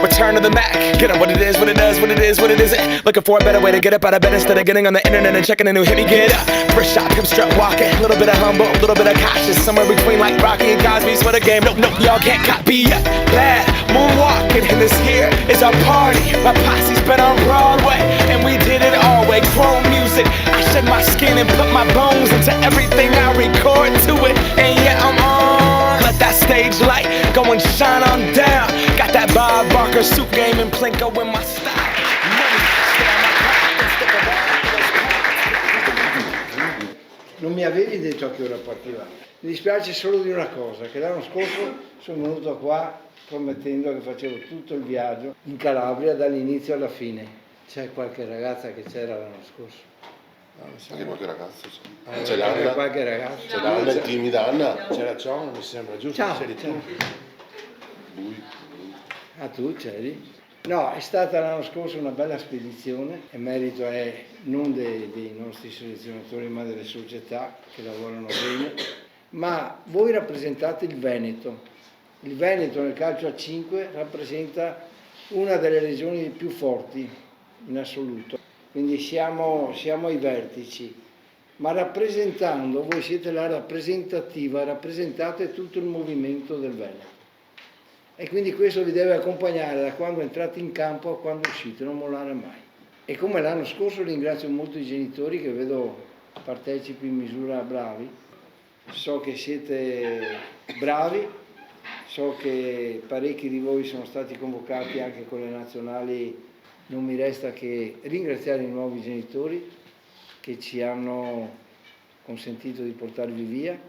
Return to the Mac. Get on what it is, what it does, what it is, what it isn't. Looking for a better way to get up out of bed instead of getting on the internet and checking a new hit. Me get up, first shot, hip strut walking. A little bit of humble, a little bit of cautious. Somewhere between like Rocky and Cosby's for the game. Nope, nope, y'all can't copy yet. Bad moonwalking, and this here is our party. My posse's been on Broadway, and we did it all way. Chrome music, I shed my skin and put my bones into everything I record to it. And yeah, I'm on. Let that stage light go and shine on down. Got that Bob Barker suit game and Plinko in my style. Non mi avevi detto a che ora partivamo. Mi dispiace solo di una cosa, che l'anno scorso sono venuto qua promettendo che facevo tutto il viaggio in Calabria dall'inizio alla fine. C'è qualche ragazza che c'era l'anno scorso? Anche qualche ragazzo. C'è Anna. qualche ragazzo. C'è Anna, il timida Anna. C'era John, mi sembra, giusto? Ciao, C'eri ciao. tu. Lui. Ah, tu c'eri? No, è stata l'anno scorso una bella spedizione e merito è non dei nostri selezionatori ma delle società che lavorano bene, ma voi rappresentate il Veneto. Il Veneto nel calcio a 5 rappresenta una delle regioni più forti in assoluto, quindi siamo ai vertici, ma rappresentando, voi siete la rappresentativa, rappresentate tutto il movimento del Veneto. E quindi questo vi deve accompagnare da quando entrate in campo a quando uscite, non mollare mai. E come l'anno scorso ringrazio molto i genitori che vedo partecipi in misura bravi. So che siete bravi, so che parecchi di voi sono stati convocati anche con le nazionali. Non mi resta che ringraziare i nuovi genitori che ci hanno consentito di portarvi via.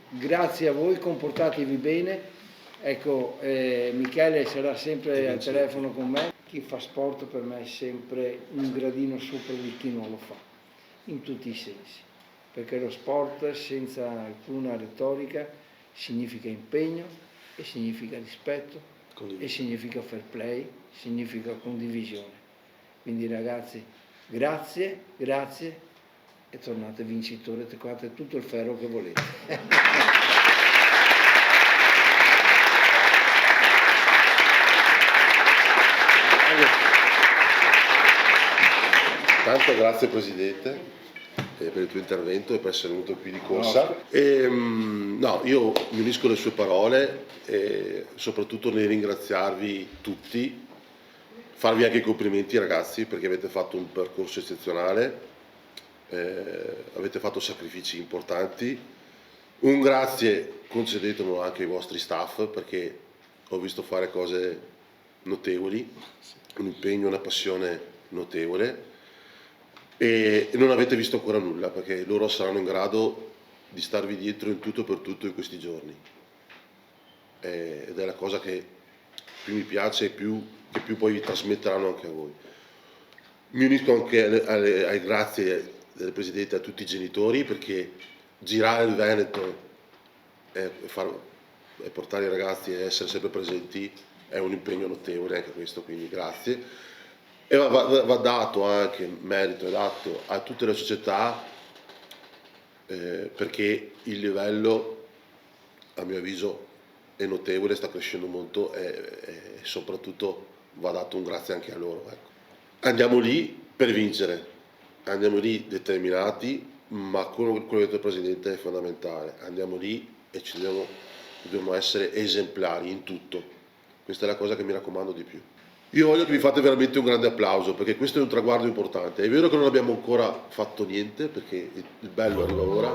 Grazie a voi, comportatevi bene. Ecco, Michele sarà sempre al telefono con me. Chi fa sport per me è sempre un gradino sopra di chi non lo fa, in tutti i sensi, perché lo sport senza alcuna retorica significa impegno e significa rispetto e significa fair play, significa condivisione. Quindi ragazzi, grazie, grazie e tornate vincitori e toccate tutto il ferro che volete. Tanto grazie Presidente per il tuo intervento e per essere venuto qui di corsa. No, io mi unisco alle sue parole e soprattutto nel ringraziarvi tutti, farvi anche i complimenti ragazzi perché avete fatto un percorso eccezionale, avete fatto sacrifici importanti. Un grazie concedetemelo anche ai vostri staff perché ho visto fare cose notevoli, un impegno, una passione notevole. E non avete visto ancora nulla perché loro saranno in grado di starvi dietro in tutto e per tutto in questi giorni ed è la cosa che più mi piace e che più poi vi trasmetteranno anche a voi. Mi unisco anche ai grazie del Presidente a tutti i genitori perché girare il Veneto e portare i ragazzi e essere sempre presenti è un impegno notevole anche questo, quindi grazie. E va dato anche merito, è dato a tutte le società perché il livello a mio avviso è notevole, sta crescendo molto e soprattutto va dato un grazie anche a loro. Ecco. Andiamo lì per vincere, andiamo lì determinati, ma quello che ha detto il Presidente è fondamentale, andiamo lì e dobbiamo essere esemplari in tutto, questa è la cosa che mi raccomando di più. Io voglio che vi fate veramente un grande applauso perché questo è un traguardo importante. È vero che non abbiamo ancora fatto niente perché il bello arriva ora.